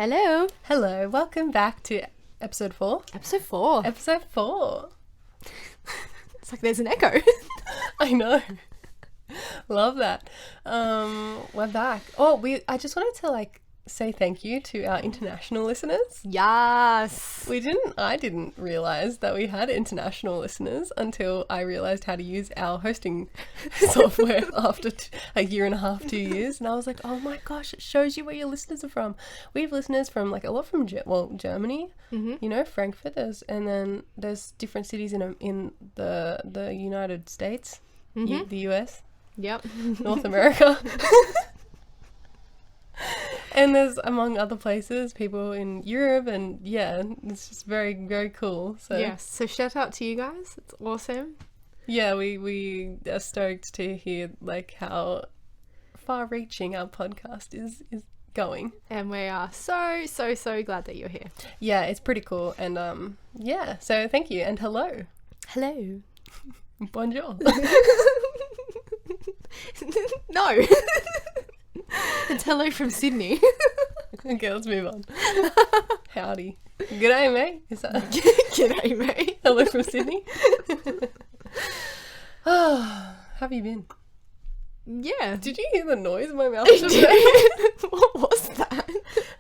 Hello. Hello, welcome back to episode 4. Episode 4. Episode 4. It's like there's an echo. I know. Love that. We're back. I just wanted to say thank you to our international listeners. Yes. I didn't realize that we had international listeners until I realized how to use our hosting software after a year and a half, 2 years. And I was like, oh my gosh, it shows you where your listeners are from. We have listeners from a lot from Germany, Frankfurt, and then there's different cities in the United States, the US, Yep. North America. And there's, among other places, people in Europe, and yeah, it's just very, very cool. So yes, so shout out to you guys. It's awesome. Yeah, we are stoked to hear how far-reaching our podcast is going. And we are so glad that you're here. Yeah, it's pretty cool. And so thank you, and hello. Hello. Bonjour. No. It's hello from Sydney. Okay, let's move on. Howdy. G'day, mate. Is that G'day, mate. hello from Sydney? How have you been? Yeah. Did you hear the noise in my mouth? What was that?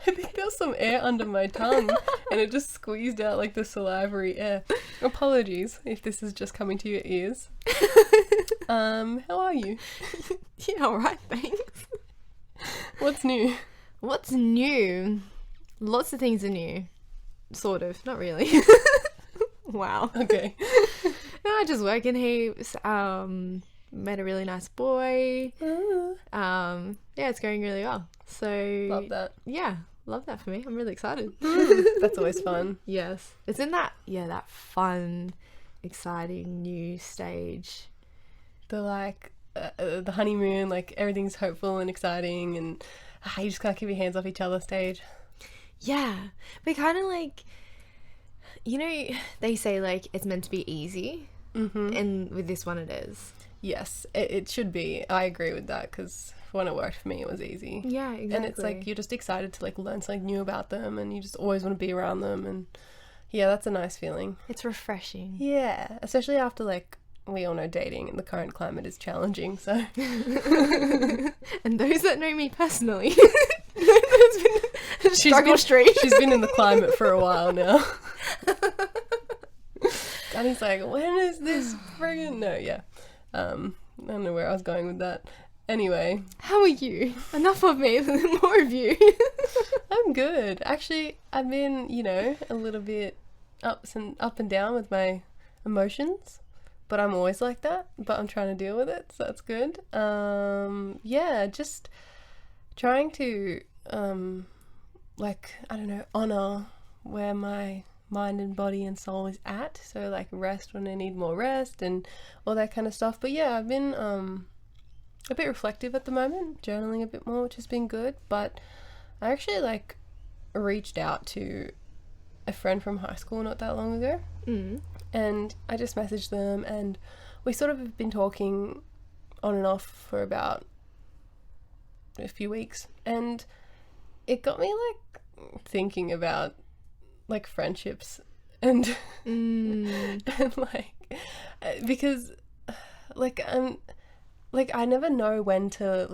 I think there was some air under my tongue and it just squeezed out the salivary air. Apologies if this is just coming to your ears. How are you? Yeah, alright, thanks. What's new? What's new? Lots of things are new. Sort of. Not really. Wow. Okay. No, just working heaps. Met a really nice boy. Yeah, it's going really well. So Love that. Yeah, love that for me. I'm really excited. That's always fun. Yes. It's in that fun, exciting new stage. The honeymoon, everything's hopeful and exciting, and you just can't keep your hands off each other stage. Yeah, but kind of they say it's meant to be easy, and with this one it is. Yes, it should be. I agree with that, because when it worked for me, it was easy. Yeah, exactly. And it's you're just excited to learn something new about them, and you just always want to be around them, and yeah, that's a nice feeling. It's refreshing. Yeah, especially after we all know dating in the current climate is challenging, so. And those that know me personally, it's been a struggle street. She's been in the climate for a while now. Danny's when is this friggin'? No, yeah. I don't know where I was going with that. Anyway. How are you? Enough of me, more of you. I'm good. Actually, I've been, a little bit up and down with my emotions. But I'm always like that, but I'm trying to deal with it, so that's good. Yeah, just trying to, I don't know, honor where my mind and body and soul is at. So, rest when I need more rest and all that kind of stuff. But yeah, I've been a bit reflective at the moment, journaling a bit more, which has been good. But I actually, reached out to a friend from high school not that long ago. And I just messaged them, and we sort of have been talking on and off for about a few weeks, and it got me thinking about friendships and and because I never know when to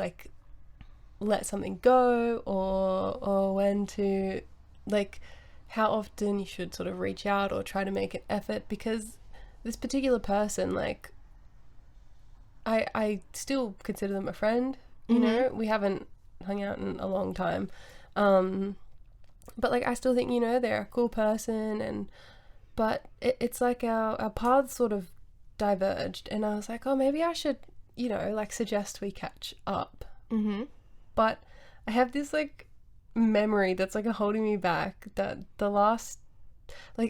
let something go or when to how often you should sort of reach out or try to make an effort, because this particular person, I still consider them a friend, you know, we haven't hung out in a long time, but I still think, they're a cool person, but it's our paths sort of diverged, and I was like, oh, maybe I should, suggest we catch up, but I have this memory that's holding me back, that the last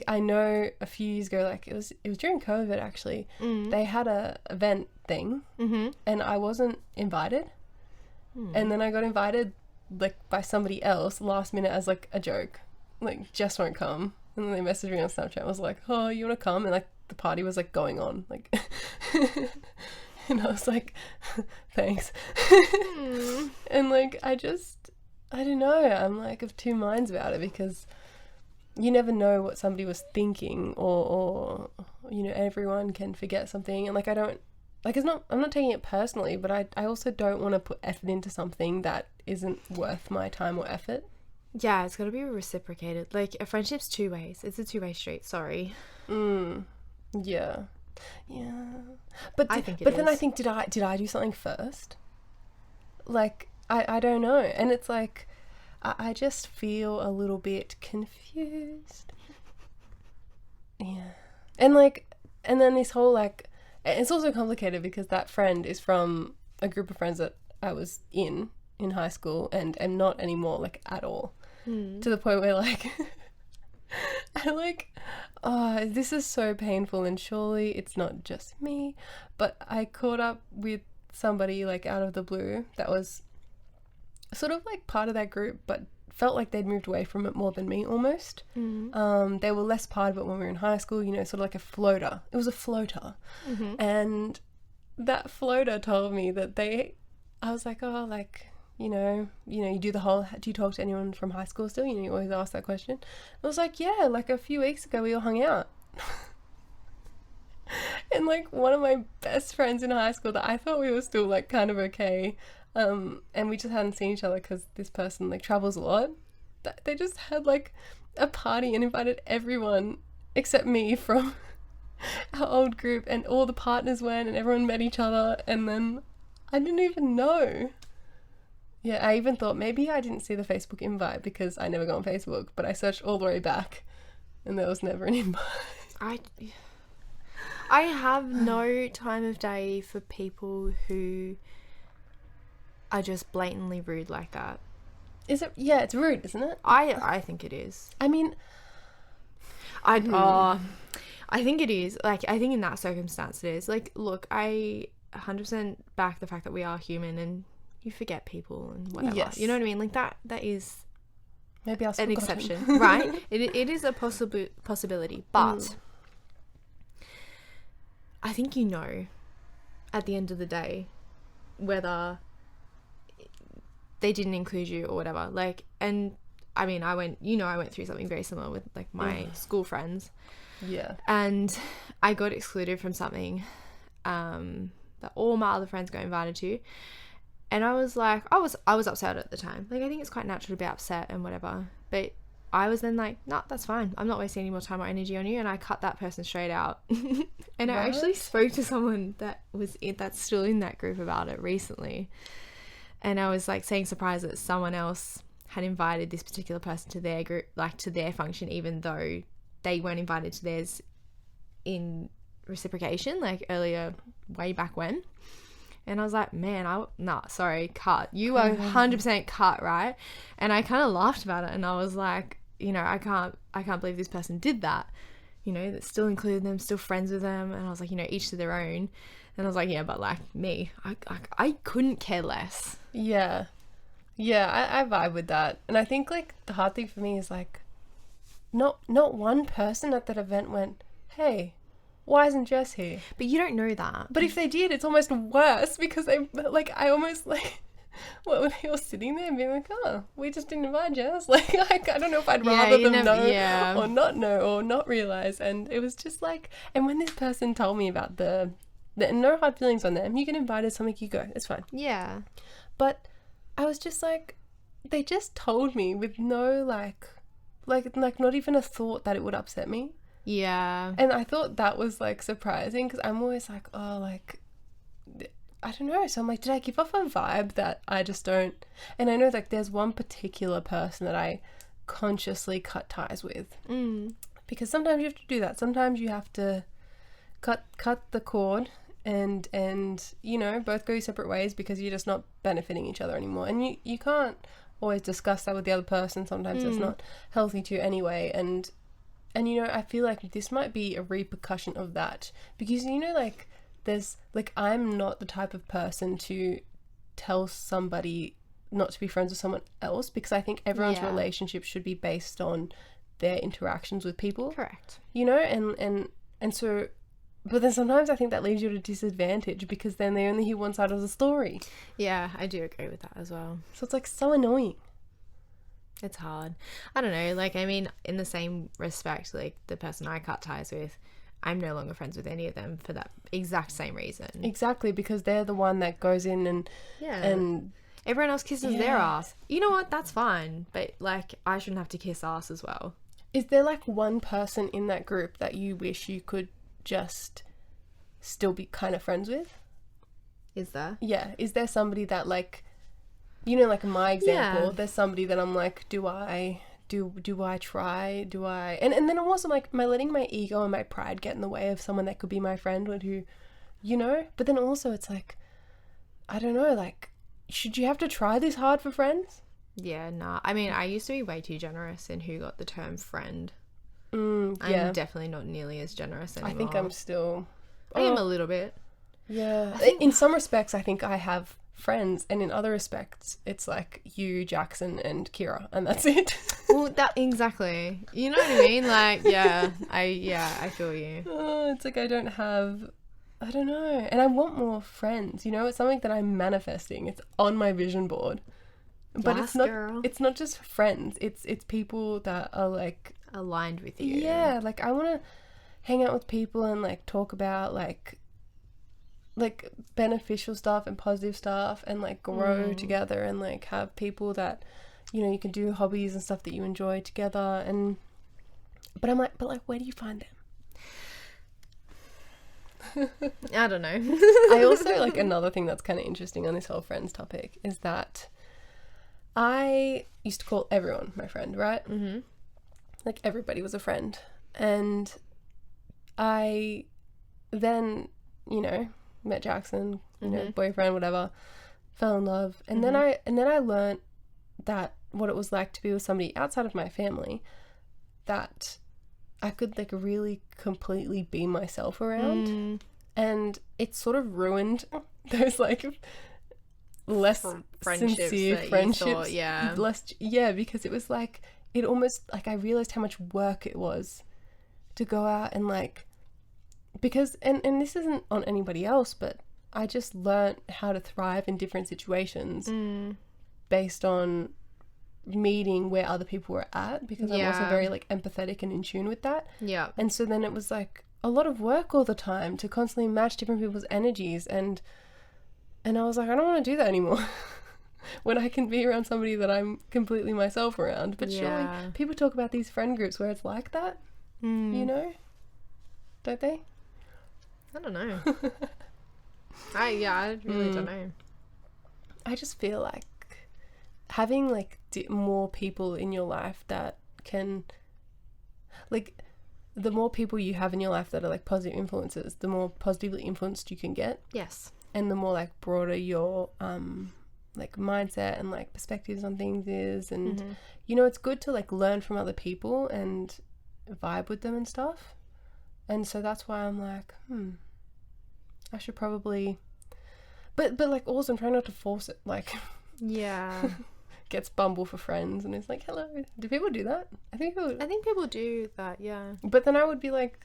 I know a few years ago, it was during COVID actually, they had a event thing, and I wasn't invited, and then I got invited by somebody else last minute as a joke, just won't come, and then they messaged me on Snapchat and was like, oh, you want to come, and the party was going on and I was like, thanks. And I just I don't know. I'm like of two minds about it because you never know what somebody was thinking, or you know, everyone can forget something, and like I don't like I'm not taking it personally, but I also don't want to put effort into something that isn't worth my time or effort. Yeah, it's got to be reciprocated. Like, a friendship's two ways. It's a two-way street. Sorry. Yeah. But I think it but then is. I think did I do something first? Like I don't know, and it's like I just feel a little bit confused. Yeah, and then this whole like, it's also complicated because that friend is from a group of friends that I was in high school and am not anymore, like at all. To the point where like I like, oh, this is so painful, and surely it's not just me, but I caught up with somebody like out of the blue that was sort of like part of that group, but felt like they'd moved away from it more than me almost. They were less part of it when we were in high school, you know, sort of like a floater. It was a floater. And that floater told me that I was like, oh, like, you know, you do the whole, do you talk to anyone from high school still? You know, you always ask that question. I was like, yeah, like a few weeks ago we all hung out. And like one of my best friends in high school that I thought we were still like kind of okay, and we just hadn't seen each other because this person like travels a lot, they just had like a party and invited everyone except me from our old group, and all the partners went and everyone met each other, and then I didn't even know. Yeah, I even thought maybe I didn't see the Facebook invite because I never go on Facebook, but I searched all the way back and there was never an invite. I have no time of day for people who are just blatantly rude like that. Is it? Yeah, it's rude, isn't it? I think it is. I mean, I think it is. Like, I think in that circumstance it is. Like, look, I 100% back the fact that we are human and you forget people and whatever. Yes. You know what I mean? Like, that is maybe I was an forgotten. exception, right? It is a possibility, but I think, you know, at the end of the day, whether they didn't include you or whatever. Like, and I mean, I went through something very similar with like my school friends. Yeah. And I got excluded from something that all my other friends got invited to. And I was like, I was upset at the time. Like, I think it's quite natural to be upset and whatever. But I was then like, no, that's fine. I'm not wasting any more time or energy on you. And I cut that person straight out. And I actually spoke to someone that's still in that group about it recently. And I was like saying surprised that someone else had invited this particular person to their group, like to their function, even though they weren't invited to theirs in reciprocation, like earlier, way back when. And I was like, man, sorry, cut. You are 100% cut, right? And I kind of laughed about it, and I was like, you know, I can't believe this person did that. You know, that still included them, still friends with them. And I was like, you know, each to their own. And I was like, yeah, but like me, I couldn't care less. Yeah. Yeah, I vibe with that. And I think like the hard thing for me is like, not one person at that event went, hey, why isn't Jess here? But you don't know that. But if they did, it's almost worse because they like, I almost like, well, they were sitting there and being like, oh, we just didn't invite Jess. Like, I don't know if I'd rather them know or not know or not realize. And it was just like, and when this person told me about the no hard feelings on them, you get invited, something, you go, it's fine. Yeah. But I was just like, they just told me with no like not even a thought that it would upset me. Yeah. And I thought that was like surprising because I'm always like, oh, like, I don't know. So I'm like, did I give off a vibe that I just don't? And I know like there's one particular person that I consciously cut ties with. Because sometimes you have to do that. Sometimes you have to cut the cord and you know, both go your separate ways because you're just not benefiting each other anymore. And you can't always discuss that with the other person. Sometimes that's not healthy to you anyway. And you know, I feel like this might be a repercussion of that because, you know, like there's like, I'm not the type of person to tell somebody not to be friends with someone else because I think everyone's relationship should be based on their interactions with people. Correct. You know, and so, but then sometimes I think that leaves you at a disadvantage because then they only hear one side of the story. Yeah, I do agree with that as well. So it's like so annoying. It's hard. I don't know. Like, I mean, in the same respect, like the person I cut ties with, I'm no longer friends with any of them for that exact same reason. Exactly, because they're the one that goes in and and everyone else kisses their ass. You know what? That's fine. But like, I shouldn't have to kiss ass as well. Is there like one person in that group that you wish you could just still be kind of friends with? Is there? Yeah. Is there somebody that like, you know, like in my example, there's somebody that I'm like, do I try? And then I'm also like, am I letting my ego and my pride get in the way of someone that could be my friend or who, you know? But then also it's like, I don't know, like, should you have to try this hard for friends? Yeah, nah. I mean, I used to be way too generous in who got the term friend. Yeah. I'm definitely not nearly as generous anymore. I think I'm still... I am a little bit. Yeah. In some respects, I think I have friends, and in other respects, it's like you, Jackson, and Kira, and that's it. Well, that exactly. You know what I mean? Like, I feel you. Oh, it's like I don't know. And I want more friends, you know? It's something that I'm manifesting. It's on my vision board. But yes, it's not just friends. It's people that are like aligned with you. Yeah, like I want to hang out with people and like talk about like beneficial stuff and positive stuff and like grow together and like have people that, you know, you can do hobbies and stuff that you enjoy together. And but I'm like, where do you find them? I don't know. I also like another thing that's kind of interesting on this whole friends topic is that I used to call everyone my friend, right? Mm-hmm. Like everybody was a friend. And I then, you know, met Jackson, you know, boyfriend, whatever, fell in love. And then I learned that what it was like to be with somebody outside of my family, that I could like really completely be myself around. And it sort of ruined those like less sincere friendships. Because it was like, it almost like I realized how much work it was to go out and like, because and this isn't on anybody else, but I just learned how to thrive in different situations based on meeting where other people were at, because I'm also very like empathetic and in tune with that. Yeah. And so then it was like a lot of work all the time to constantly match different people's energies, and I was like, I don't want to do that anymore. When I can be around somebody that I'm completely myself around. But surely people talk about these friend groups where it's like that, you know? Don't they? I don't know. I really don't know. I just feel like having like more people in your life that can, like, the more people you have in your life that are like positive influences, the more positively influenced you can get. Yes. And the more like broader your like mindset and like perspectives on things is, and you know, it's good to like learn from other people and vibe with them and stuff. And so that's why I'm like, I should probably, but like also I'm trying not to force it, like gets Bumble for friends and it's like, hello. Do people do that? I think people do that, yeah. But then I would be like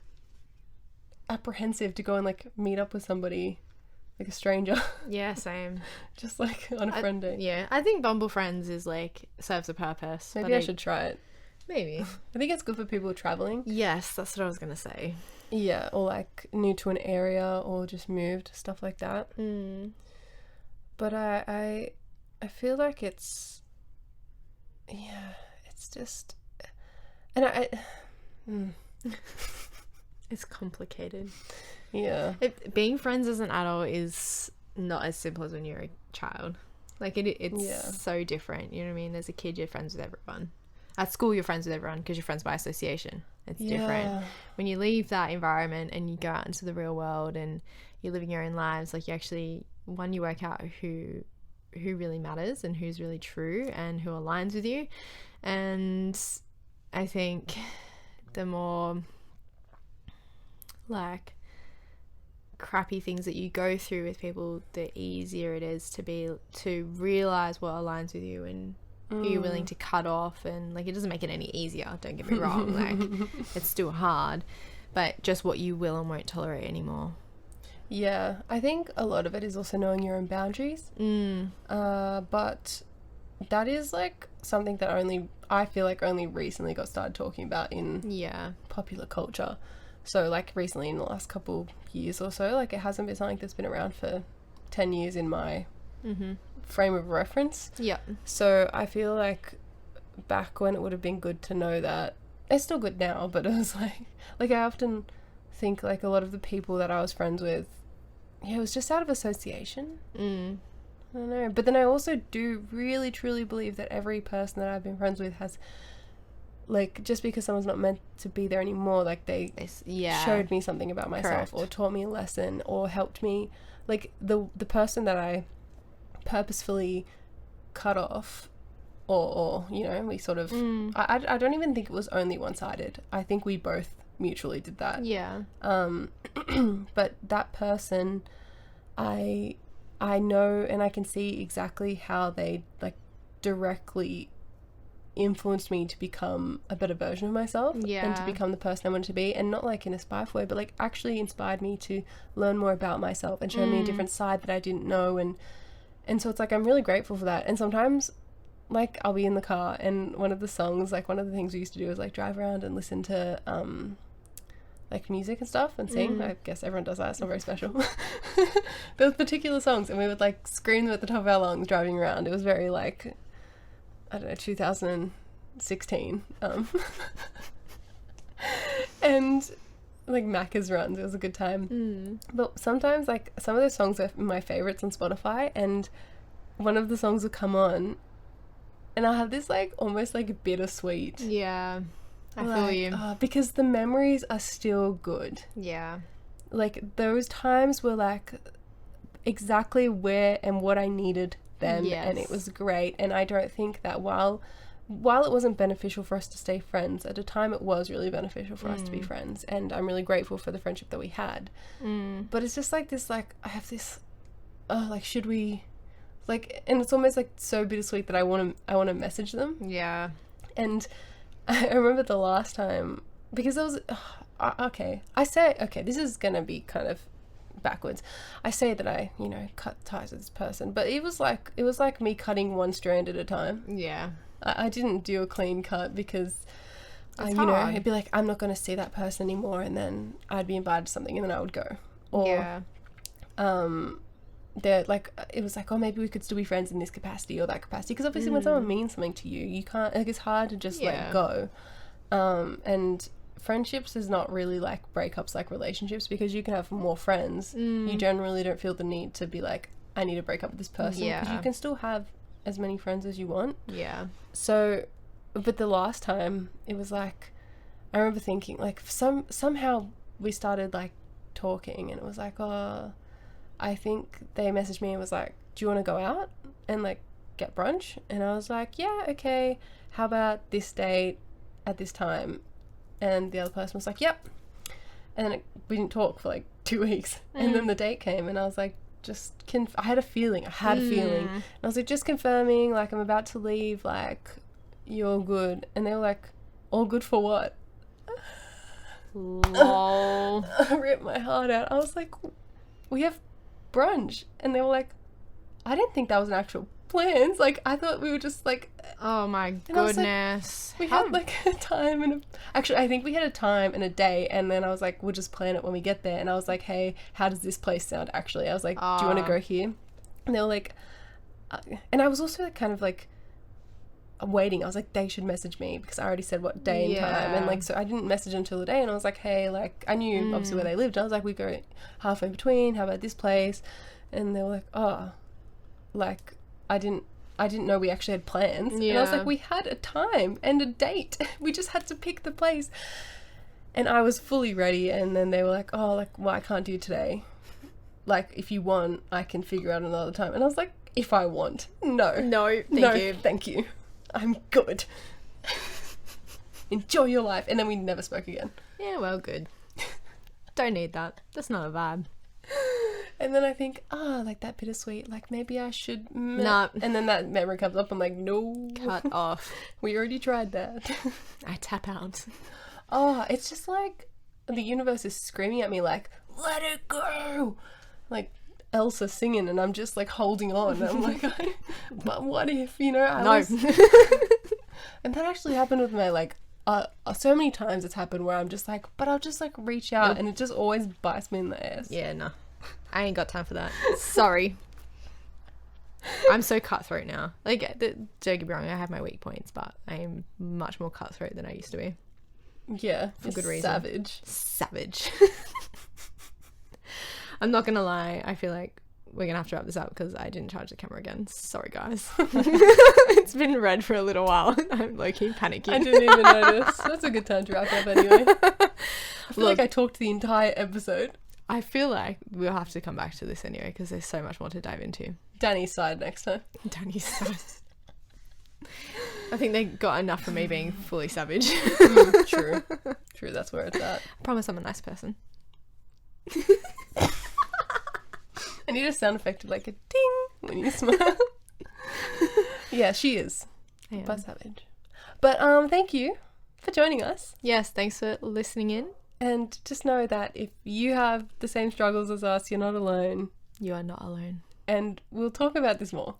apprehensive to go and like meet up with somebody, like a stranger. Yeah, same. Just like on a friend day. Yeah, I think Bumble Friends is like serves a purpose. Maybe I should try it. Maybe. I think it's good for people traveling. Yes, that's what I was gonna say. Yeah, or like new to an area or just moved, stuff like that. But I feel like it's just, and it's complicated. Yeah. Being friends as an adult is not as simple as when you're a child. Like it's so different. You know what I mean? As a kid, you're friends with everyone. At school, you're friends with everyone because you're friends by association. It's different. When you leave that environment and you go out into the real world and you're living your own lives, like you actually, you work out who really matters and who's really true and who aligns with you. And I think the more like crappy things that you go through with people, the easier it is to realize what aligns with you and who you're willing to cut off. And like, it doesn't make it any easier, don't get me wrong. Like, it's still hard, but just what you will and won't tolerate anymore. Yeah, I think a lot of it is also knowing your own boundaries. But that is like something that only I feel like only recently got started talking about in popular culture. So like recently in the last couple years or so, like it hasn't been something that's been around for 10 years in my frame of reference. Yeah. So I feel like back when it would have been good to know that, it's still good now, but it was like I often think like a lot of the people that I was friends with, it was just out of association. I don't know. But then I also do really truly believe that every person that I've been friends with has, like, just because someone's not meant to be there anymore, like they showed me something about myself. Correct. Or taught me a lesson or helped me. Like the person that I purposefully cut off or you know, we sort of I don't even think it was only one-sided. I think we both mutually did that. Yeah. But that person, I know and I can see exactly how they like directly influenced me to become a better version of myself and to become the person I wanted to be, and not like in a spiteful way, but like actually inspired me to learn more about myself and show me a different side that I didn't know, and so it's like I'm really grateful for that. And sometimes like I'll be in the car and one of the songs, like one of the things we used to do is like drive around and listen to like music and stuff and sing. I guess everyone does that, it's not very special. Those particular songs, and we would like scream them at the top of our lungs driving around. It was very like, I don't know, 2016 and like Macca's runs, it was a good time. But sometimes like some of those songs are my favorites on Spotify, and one of the songs will come on and I'll have this like almost like bittersweet, I feel you, because the memories are still good. Like those times were like exactly where and what I needed then, and it was great. And I don't think that while it wasn't beneficial for us to stay friends, at a time it was really beneficial for us to be friends, and I'm really grateful for the friendship that we had. But it's just like this, like I have this like, should we, like, and it's almost like so bittersweet that I want to message them. And I remember the last time, because it was this is gonna be kind of backwards. I say that I, you know, cut ties with this person, but it was like me cutting one strand at a time. I didn't do a clean cut because you know, it'd be like, I'm not going to see that person anymore, and then I'd be invited to something and then I would go. Or they're like, it was like, oh, maybe we could still be friends in this capacity or that capacity, because obviously when someone means something to you, you can't, like, it's hard to just let go. And friendships is not really like breakups like relationships, because you can have more friends. You generally don't feel the need to be like, I need to break up with this person, because you can still have as many friends as you want. So, but the last time it was like, I remember thinking like, somehow we started like talking, and it was like, oh, I think they messaged me and was like, do you want to go out and like get brunch? And I was like, yeah, okay, how about this date at this time? And the other person was like, yep. And then we didn't talk for like 2 weeks. And then the date came, and I was like, I had a feeling. And I was like, just confirming, like, I'm about to leave, like, you're good. And they were like, all good for what? Lol. I ripped my heart out. I was like, we have brunch. And they were like, I didn't think that was an actual plans. Like, I thought we were just like, oh my goodness. Like, we had like a time and actually I think we had a time and a day, and then I was like, we'll just plan it when we get there. And I was like, hey, how does this place sound actually? I was like, do you want to go here? And they were like, and I was also like, kind of like waiting. I was like, they should message me, because I already said what day and time, and like, so I didn't message until the day. And I was like, hey, like, I knew obviously where they lived. I was like, we go halfway between, how about this place? And they were like, oh, like, I didn't know we actually had plans. And I was like, we had a time and a date. We just had to pick the place. And I was fully ready. And then they were like, oh, like, well, I can't do today. Like, if you want, I can figure out another time. And I was like, if I want. No, thank you. I'm good. Enjoy your life. And then we never spoke again. Yeah, well, good. Don't need that. That's not a vibe. And then I think, like that bittersweet, like maybe I should. Nah. And then that memory comes up. I'm like, no. Cut off. We already tried that. I tap out. Oh, it's just like the universe is screaming at me like, let it go. Like Elsa singing, and I'm just like holding on. And I'm like, but what if, you know, And that actually happened with my, like, so many times it's happened where I'm just like, but I'll just, like, reach out, and it just always bites me in the ass. Yeah, no. I ain't got time for that. Sorry. I'm so cutthroat now. Like, don't get me wrong, I have my weak points, but I am much more cutthroat than I used to be. Yeah, for good reason. Savage. I'm not gonna lie, I feel like we're gonna have to wrap this up because I didn't charge the camera again. Sorry, guys. It's been red for a little while. I'm low-key panicking. I didn't even notice. That's a good time to wrap up anyway. I feel like I talked the entire episode. I feel like we'll have to come back to this anyway because there's so much more to dive into. Danny's side next time. Danny's side. I think they got enough from me being fully savage. True, that's where it's at. I promise I'm a nice person. I need a sound effect of like a ding when you smile. Yeah, she is. But savage. But thank you for joining us. Yes, thanks for listening in. And just know that if you have the same struggles as us, you're not alone. You are not alone. And we'll talk about this more.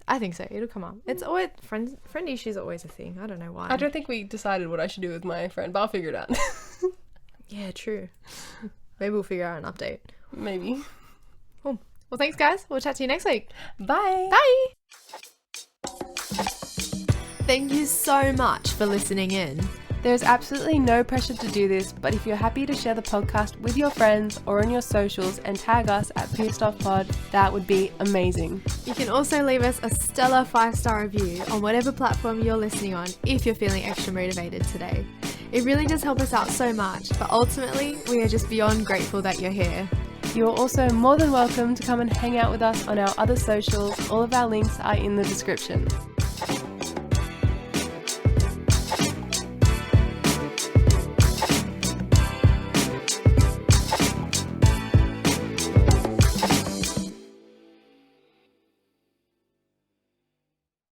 I think so. It'll come up. It's always friend issues are always a thing. I don't know why. I don't think we decided what I should do with my friend, but I'll figure it out. Yeah, true. Maybe we'll figure out an update. Maybe. Cool. Well, thanks, guys. We'll chat to you next week. Bye. Bye. Thank you so much for listening in. There's absolutely no pressure to do this, but if you're happy to share the podcast with your friends or on your socials and tag us at Pierced Off Pod, that would be amazing. You can also leave us a stellar 5-star review on whatever platform you're listening on if you're feeling extra motivated today. It really does help us out so much, but ultimately, we are just beyond grateful that you're here. You're also more than welcome to come and hang out with us on our other socials. All of our links are in the description.